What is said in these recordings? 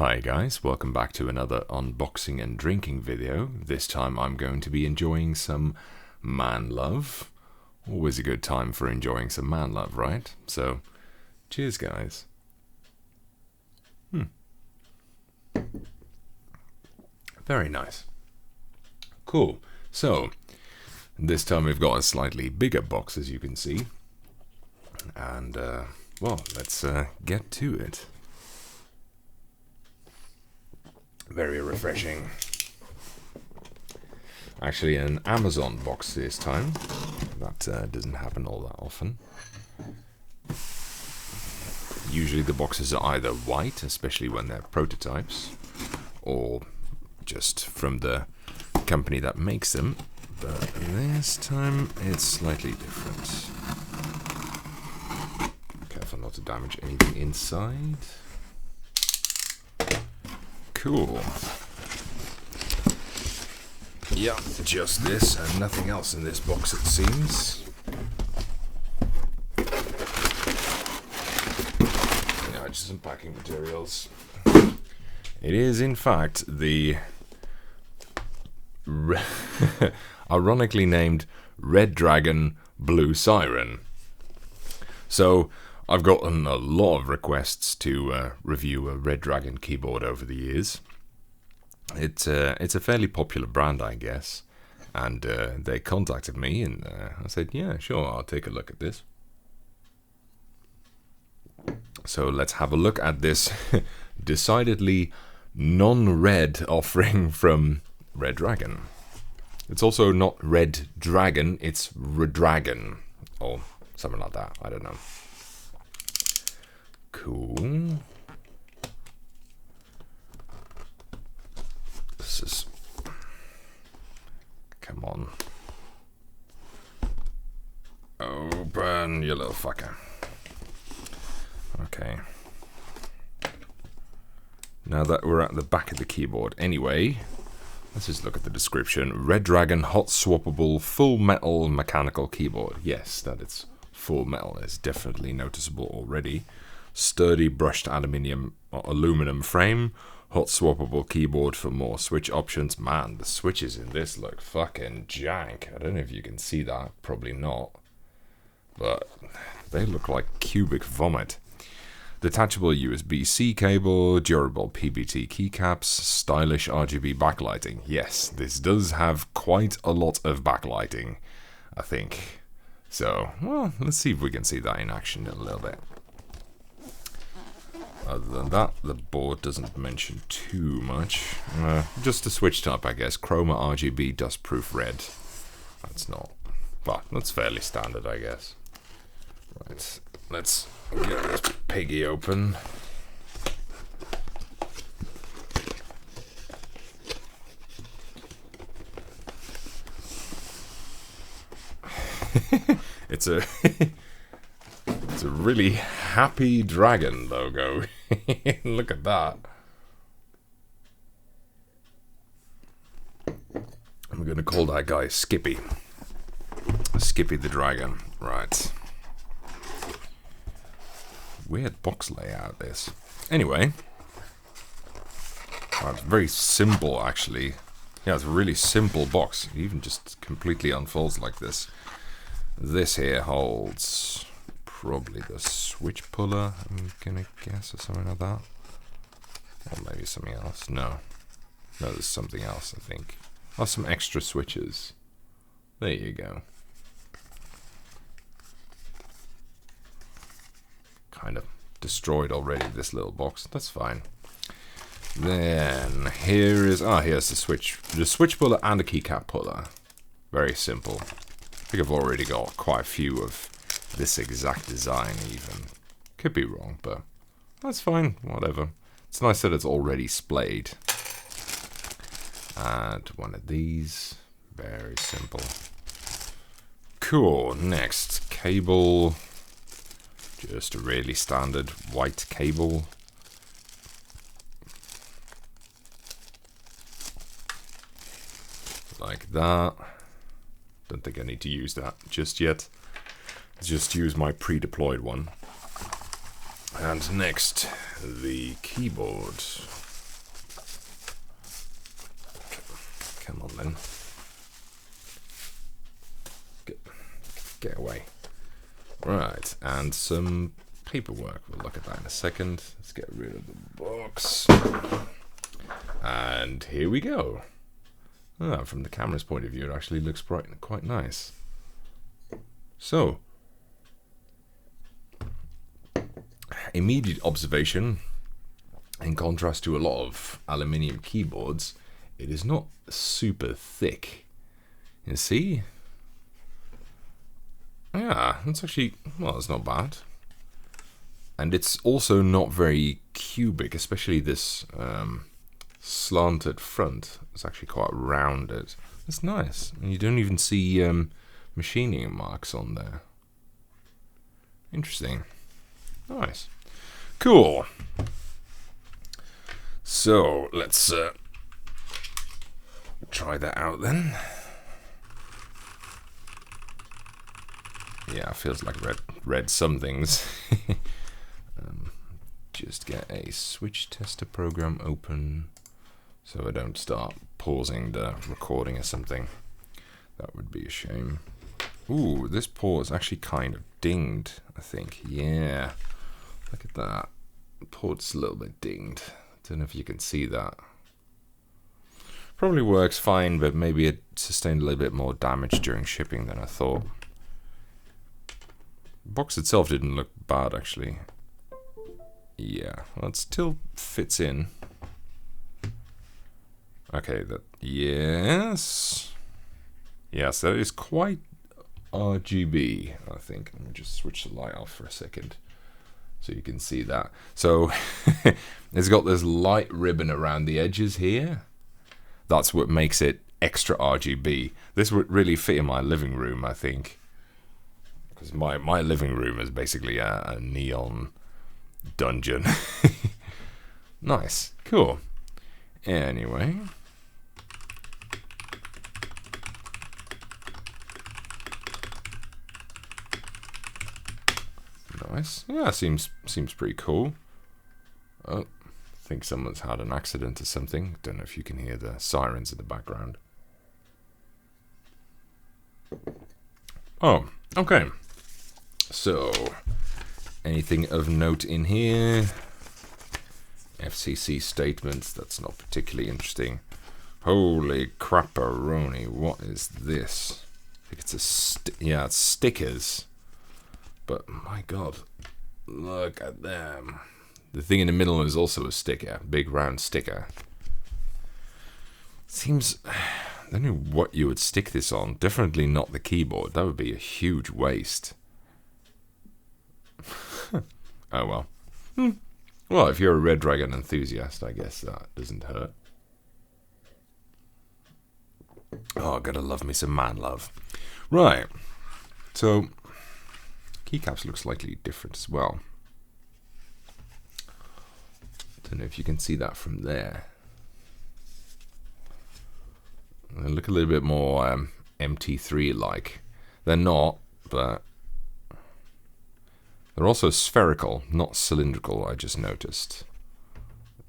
Hi guys, welcome back to another unboxing and drinking video. This time I'm going to be enjoying some man love. Always a good time for enjoying some man love, right? So, cheers guys. Very nice. Cool. So, this time we've got a slightly bigger box, as you can see. And, well, let's get to it. Very refreshing. Actually, an Amazon box this time. That doesn't happen all that often. Usually the boxes are either white, especially when they're prototypes, or just from the company that makes them. But this time it's slightly different. Careful not to damage anything inside. Cool. Yeah, just this and nothing else in this box, it seems. Yeah, just some packing materials. It is, in fact, the ironically named Redragon Bluesiren. So, I've gotten a lot of requests to review a Redragon keyboard over the years. It's a fairly popular brand, I guess, and they contacted me, and I said, yeah, sure, I'll take a look at this. So let's have a look at this decidedly non-red offering from Redragon. It's also not Red Dragon, it's Redragon, or something like that, I don't know. Cool. This is... Come on. Open, you little fucker. Okay. Now that we're at the back of the keyboard, anyway, let's just look at the description. Redragon hot swappable full metal mechanical keyboard. Yes, that it's full metal is definitely noticeable already. Sturdy brushed aluminum frame, hot swappable keyboard for more switch options. Man, the switches in this look fucking jank. I don't know if you can see that, probably not, but they look like cubic vomit. Detachable USB-C cable, durable PBT keycaps, stylish RGB backlighting. Yes, this does have quite a lot of backlighting, I think. So, well, let's see if we can see that in action in a little bit. Other than that, the board doesn't mention too much. Just a switch type, I guess. Chroma RGB dustproof red. That's not... Well, that's fairly standard, I guess. Right, let's get this piggy open. It's a... It's a really happy dragon logo. Look at that. I'm going to call that guy Skippy. Skippy the dragon. Right. Weird box layout, this. Anyway. Oh, it's very simple, actually. Yeah, it's a really simple box. It even just completely unfolds like this. This here holds... probably the switch puller, I'm gonna guess, or something like that. Or maybe something else. No, there's something else, I think. Oh, some extra switches. There you go. Kind of destroyed already, this little box. That's fine. Then, here's the switch puller and a keycap puller. Very simple. I think I've already got quite a few of this exact design even. Could be wrong, but that's fine, whatever. It's nice that it's already splayed. And one of these. Very simple. Cool, next. Cable. Just a really standard white cable. Like that. Don't think I need to use that just yet. Just use my pre-deployed one. And next, the keyboard. then. Get away. Right, and some paperwork. We'll look at that in a second. Let's get rid of the box. And here we go. Ah, from the camera's point of view, it actually looks quite nice. So, immediate observation, in contrast to a lot of aluminium keyboards, it is not super thick. You see? Yeah, that's actually, well, it's not bad. And it's also not very cubic, especially this slanted front. It's actually quite rounded. It's nice. And you don't even see machining marks on there. Interesting. Nice. Cool. So, let's try that out then. Yeah, feels like read some things. Just get a switch tester program open so I don't start pausing the recording or something. That would be a shame. Ooh, this port is actually kind of dinged, I think. Yeah, look at that. The port's a little bit dinged. Don't know if you can see that. Probably works fine, but maybe it sustained a little bit more damage during shipping than I thought. The box itself didn't look bad, actually. Yeah, well, it still fits in. Okay, yes. Yes, that is quite RGB, I think. Let me just switch the light off for a second so you can see that. So, it's got this light ribbon around the edges here. That's what makes it extra RGB. This would really fit in my living room, I think. Because my living room is basically a neon dungeon. Nice. Cool. Anyway. Nice. Yeah, seems pretty cool. Oh, I think someone's had an accident or something. Don't know if you can hear the sirens in the background. Oh, okay. So, anything of note in here? FCC statements, that's not particularly interesting. Holy crapperoni, what is this? I think it's yeah, it's stickers. But my god, look at them. The thing in the middle is also a sticker, big round sticker. Seems, I don't know what you would stick this on. Definitely not the keyboard. That would be a huge waste. Oh well. Well, if you're a Redragon enthusiast, I guess that doesn't hurt. Oh, gotta love me some man love. Right. So, keycaps look slightly different as well. Don't know if you can see that from there. They look a little bit more MT3-like. They're not, but they're also spherical, not cylindrical, I just noticed.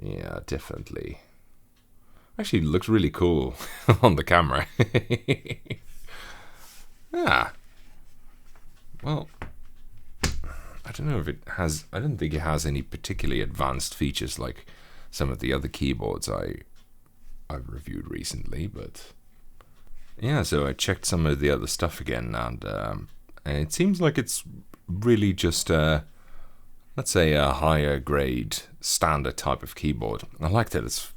Yeah, definitely. Actually, looks really cool on the camera. Yeah. Well, I don't know if it has, I don't think it has any particularly advanced features like some of the other keyboards I've reviewed recently, but yeah, so I checked some of the other stuff again, and it seems like it's really just let's say a higher grade standard type of keyboard. I like that it's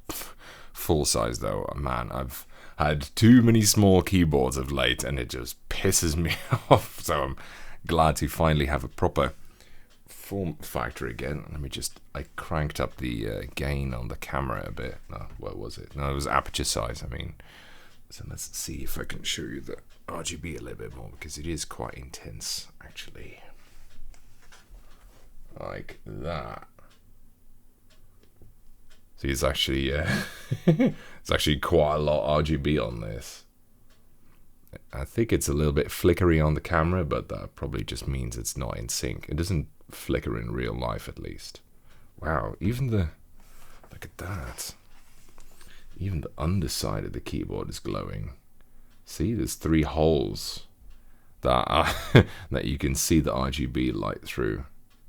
full size though. Man, I've had too many small keyboards of late and it just pisses me off, so I'm glad to finally have a proper form factor again. Let me just, I cranked up the gain on the camera a bit. No, what was it? No, it was aperture size, I mean. So let's see if I can show you the RGB a little bit more, because it is quite intense actually. Like that. See, it's actually it's actually quite a lot RGB on this. I think it's a little bit flickery on the camera, but that probably just means it's not in sync. It doesn't flicker in real life, at least. Wow, even the, look at that. Even the underside of the keyboard is glowing. See, there's 3 holes that are that you can see the RGB light through.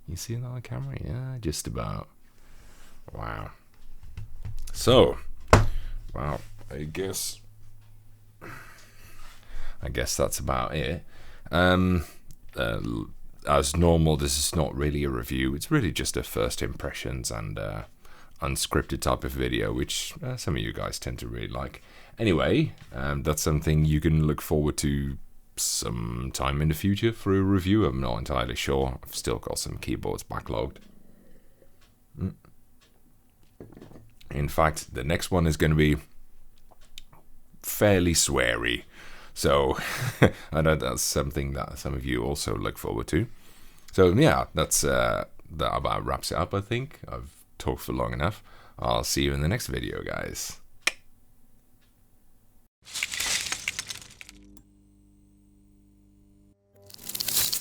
You see that on camera? Yeah, just about. Wow. So, wow, I guess that's about it. As normal, this is not really a review. It's really just a first impressions and unscripted type of video, which some of you guys tend to really like. Anyway, that's something you can look forward to sometime in the future for a review. I'm not entirely sure. I've still got some keyboards backlogged. In fact, the next one is going to be fairly sweary. So I know that's something that some of you also look forward to. So yeah, that about wraps it up, I think. I've talked for long enough. I'll see you in the next video, guys.